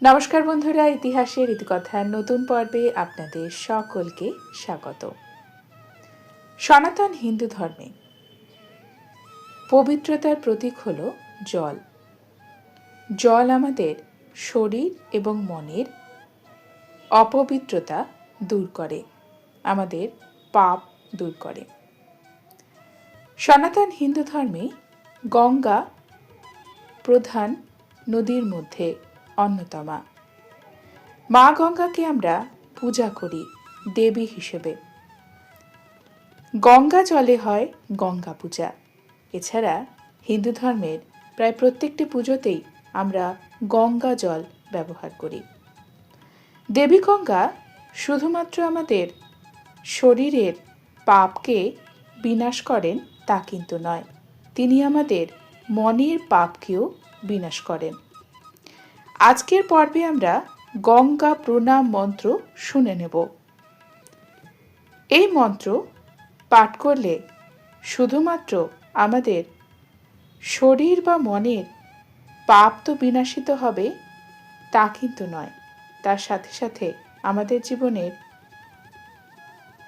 নমস্কার বন্ধুরা, ইতিহাসের ইতিকথার নতুন পর্বে আপনাদের সকলকে স্বাগত। সনাতন হিন্দু ধর্মে পবিত্রতার প্রতীক হল জল। জল আমাদের শরীর এবং মনের অপবিত্রতা দূর করে, আমাদের পাপ দূর করে। সনাতন হিন্দু ধর্মে গঙ্গা প্রধান নদীর মধ্যে অন্যতমা। মা গঙ্গাকে আমরা পূজা করি দেবী হিসেবে। গঙ্গা জলে হয় গঙ্গা পূজা। এছাড়া হিন্দু ধর্মের প্রায় প্রত্যেকটি পুজোতেই আমরা গঙ্গা জল ব্যবহার করি। দেবী গঙ্গা শুধুমাত্র আমাদের শরীরের পাপকে বিনাশ করেন তা কিন্তু নয়, তিনি আমাদের মনের পাপকেও বিনাশ করেন। আজকের পর্বে আমরা গঙ্গা প্রণাম মন্ত্র শুনে নেব। এই মন্ত্র পাঠ করলে শুধুমাত্র আমাদের শরীর বা মনের পাপ তো বিনাশিত হবে তা কিন্তু নয়, তার সাথে সাথে আমাদের জীবনের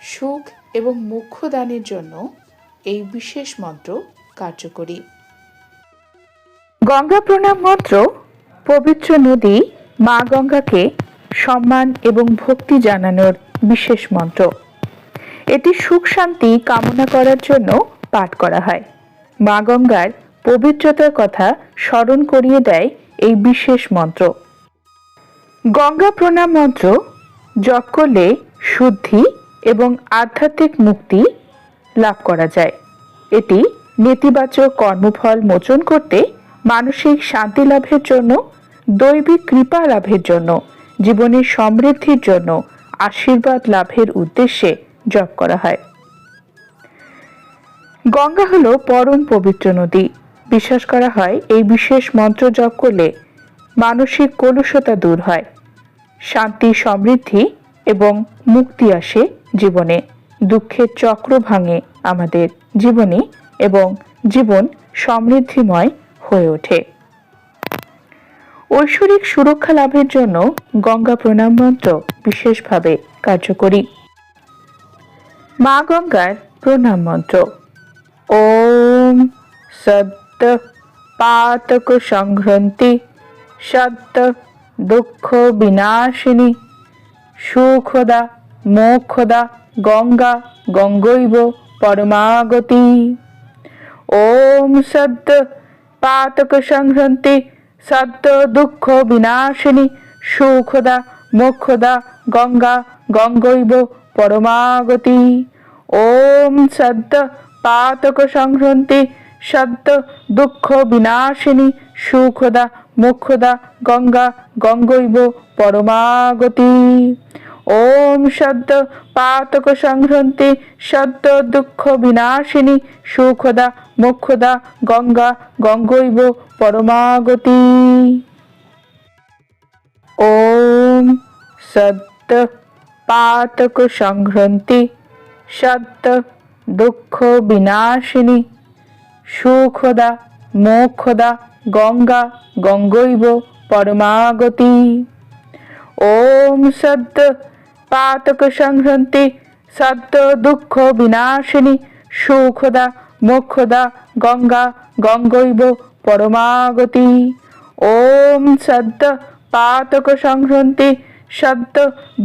সুখ এবং মোক্ষদানের জন্য এই বিশেষ মন্ত্র কার্যকরী। গঙ্গা প্রণাম মন্ত্র পবিত্র নদী মা গঙ্গাকে সম্মান এবং ভক্তি জানানোর বিশেষ মন্ত্র। এটি সুখ শান্তি কামনা করার জন্য পাঠ করা হয়। মা গঙ্গার পবিত্রতার কথা স্মরণ করিয়ে দেয় এই বিশেষ মন্ত্র। গঙ্গা প্রণাম মন্ত্র জপ করলে শুদ্ধি এবং আধ্যাত্মিক মুক্তি লাভ করা যায়। এটি নেতিবাচক কর্মফল মোচন করতে, মানসিক শান্তি লাভের জন্য, দৈবিক কৃপা লাভের জন্য, জীবনের সমৃদ্ধির জন্য, আশীর্বাদ লাভের উদ্দেশ্যে জপ করা হয়। গঙ্গা হলো পরম পবিত্র নদী। বিশ্বাস করা হয় এই বিশেষ মন্ত্র জপ করলে মানসিক কলুষতা দূর হয়, শান্তি সমৃদ্ধি এবং মুক্তি আসে জীবনে, দুঃখের চক্র ভাঙে আমাদের জীবনে এবং জীবন সমৃদ্ধিময় হয়ে ওঠে। ঐশ্বরিক সুরক্ষা লাভের জন্য গঙ্গা প্রণাম মন্ত্র বিশেষভাবে কার্যকরী। মা গঙ্গার প্রণাম মন্ত্র। ওম সদ্য পাতক সংঘ্রন্তি সদ্য দুঃখ বিনাশিনী সুখদা মোক্ষদা গঙ্গা গঙ্গৈব পরমাগতি। ওম সদ্য পাতক সংঘ্রন্তি সদ্য দুঃখ বিনাশিনী সুখদা মোক্ষদা গঙ্গা গঙ্গৈব পরমাগতি। ওম সদ্য পাতক সংঘ্রন্তি সদ্য দুঃখ বিনাশিনী সুখদা মোক্ষদা গঙ্গা গঙ্গৈব পরমাগতি। ওম সদ্য পাতক সংঘ্রন্তি সদ্য দুঃখ বিনাশিনী সুখদা মোক্ষদা গঙ্গা গঙ্গৈব পরমাগতি। ওম সদ্য পাতক সংঘ্রন্তি সদ্য দুঃখ বিনাশিনী সুখদা মোক্ষদা গঙ্গা গঙ্গৈব পরমাগতি। ওম সদ্য পাতক সংঘ্রন্তি সদ্য দুঃখ বিনাশিনী সুখদা মোক্ষদা গঙ্গা গঙ্গৈব পরমাগতি। ওম সদ্য পাতক সংঘ্রন্তি সদ্য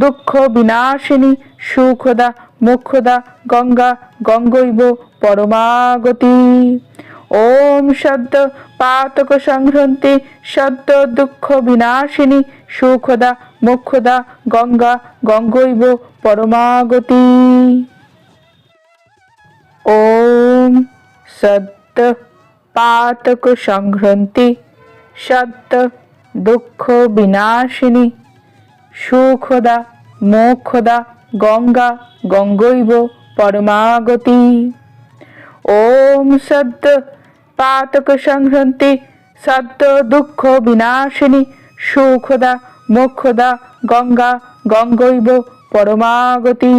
দুঃখ বিনাশিনী সুখদা মোক্ষদা গঙ্গা গঙ্গৈব পরমাগতি। ওম সদ্য পাতক সংঘ্রন্তি সদ্য দুঃখ বিনাশিনী সুখদা মোক্ষদা গঙ্গা গঙ্গৈব পরমাগতি। ওম সদ্য পাতক সংঘ্রন্তি সদ্য দুঃখ বিনাশিনী সুখদা মোক্ষদা গঙ্গা গঙ্গৈব পরমাগতি। ওম সদ্য পাতক সংঘ্রন্তি সদ্য দুঃখ বিনাশিনী সুখদা মোক্ষদা গঙ্গা গঙ্গৈব পরমাগতি।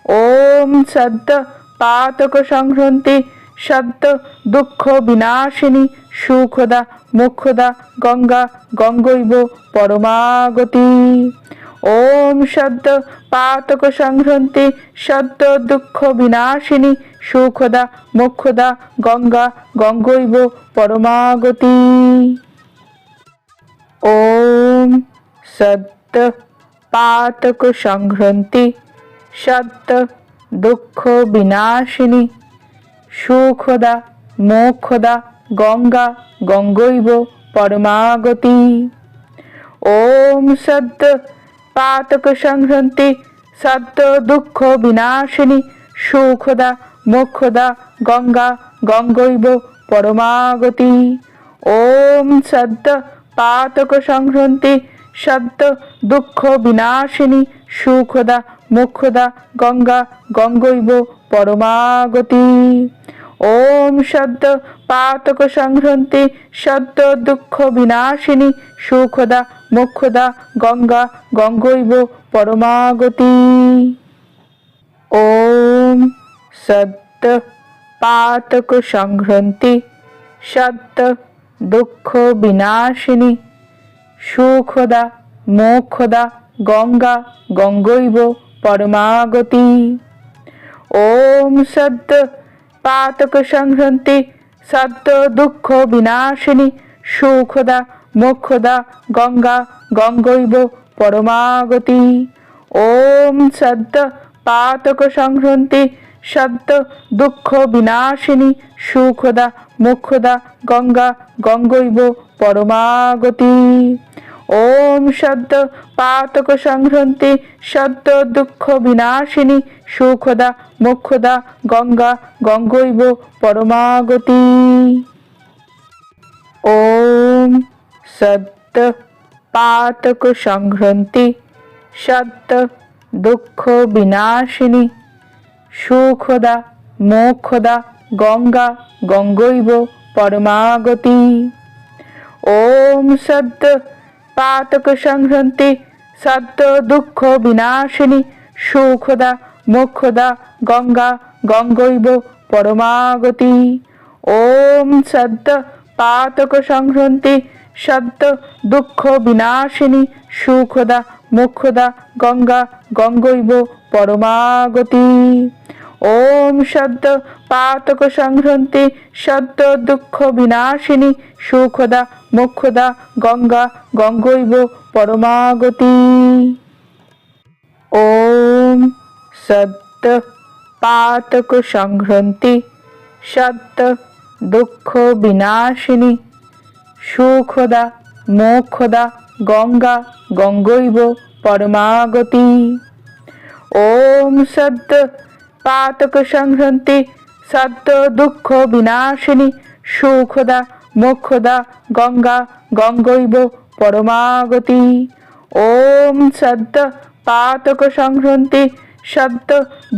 ওম সদ্য পাতক সংঘ্রন্তি সদ্য দুঃখ বিনাশিনী সুখদা মোক্ষদা গঙ্গা গঙ্গৈব পরমাগতি। ওম সদ্য পাতক সংহন্তি সদ্য দুঃখ বিনাশিনী সুখদা মোক্ষদা গঙ্গা গঙ্গৈব পরমাগতি। ওম সদ্য পাতক সংহন্তি সদ্য দুঃখ বিনাশিনী সুখদা মোক্ষদা গঙ্গা গঙ্গৈব পরমাগতি। ওম সদ্য পাতক সংহন্তি সদ্য দুঃখ বিনাশিনী সুখদা মোক্ষদা গঙ্গা গঙ্গৈব পরমাগতি। ওম সদ্য পাতক সংহন্তি সদ্য দুঃখ বিনাশিনী সুখদা মোক্ষদা গঙ্গা গঙ্গৈব পরমাগতি। ওম সদ্য পাতক সংহন্তি সদ্য দুঃখ বিনাশিনী সুখদা মোক্ষদা গঙ্গা গঙ্গৈব পরমাগতি। ওম সদ্য পাতক সংহন্তি সদ্য দুঃখ বিনাশিনী সুখদা মোক্ষদা গঙ্গা গঙ্গৈব পরমাগতি। ওম সদ্য পাতক সংহন্তি সদ্য দুঃখ বিনাশিনী সুখদা মোক্ষদা গঙ্গা গঙ্গৈব পরমাগতি। ওম সদ্য পাতক সংহন্তি সদ্য দুঃখ বিনাশিনী সুখদা মোক্ষদা গঙ্গা গঙ্গৈব পরমাগতি। ওম সদ্য পাতক সংহন্তি সদ্য দুঃখ বিনাশিনী সুখদা মোক্ষদা গঙ্গা গঙ্গৈব পরমাগতি। ওম সদ্য পাতক সংহন্তি সদ্য দুঃখ বিনাশিনী সুখদা মোক্ষদা গঙ্গা গঙ্গৈব পরমাগতি। ওম সদ্য পাতক সংহন্তি সদ্য দুঃখ বিনাশিনী সুখদা মোক্ষদা গঙ্গা গঙ্গৈব পরমাগতি। ওম সদ্য পাতক সংহন্তি সদ্য দুঃখ বিনাশিনী সুখদা মোক্ষদা গঙ্গা গঙ্গৈব পরমাগতি। ওম সদ্য পাতক সংহন্তি সদ্য দুঃখ বিনাশিনী সুখদা মোক্ষদা গঙ্গা গঙ্গৈব পরমাগতি। ওম সদ্য পাতক সংহন্তি সদ্য দুঃখ বিনাশিনী সুখদা মোক্ষদা গঙ্গা গঙ্গৈব পরমাগতি। ওম সদ্য পাতক সংহন্তি সদ্য দুঃখ বিনাশিনী সুখদা মোক্ষদা গঙ্গা গঙ্গৈব পরমাগতি। ওম সদ্য পাতক সংহন্তি সদ্য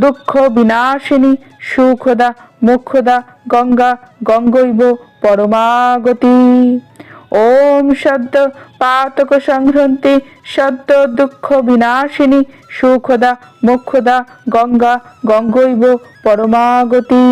দুঃখ বিনাশিনী সুখদা মোক্ষদা গঙ্গা গঙ্গৈব পরমাগতি। ওম সদ্য পাতক সংহন্তি সদ্য দুঃখ বিনাশিনী সুখদা মোক্ষদা গঙ্গা গঙ্গৈব পরমাগতি।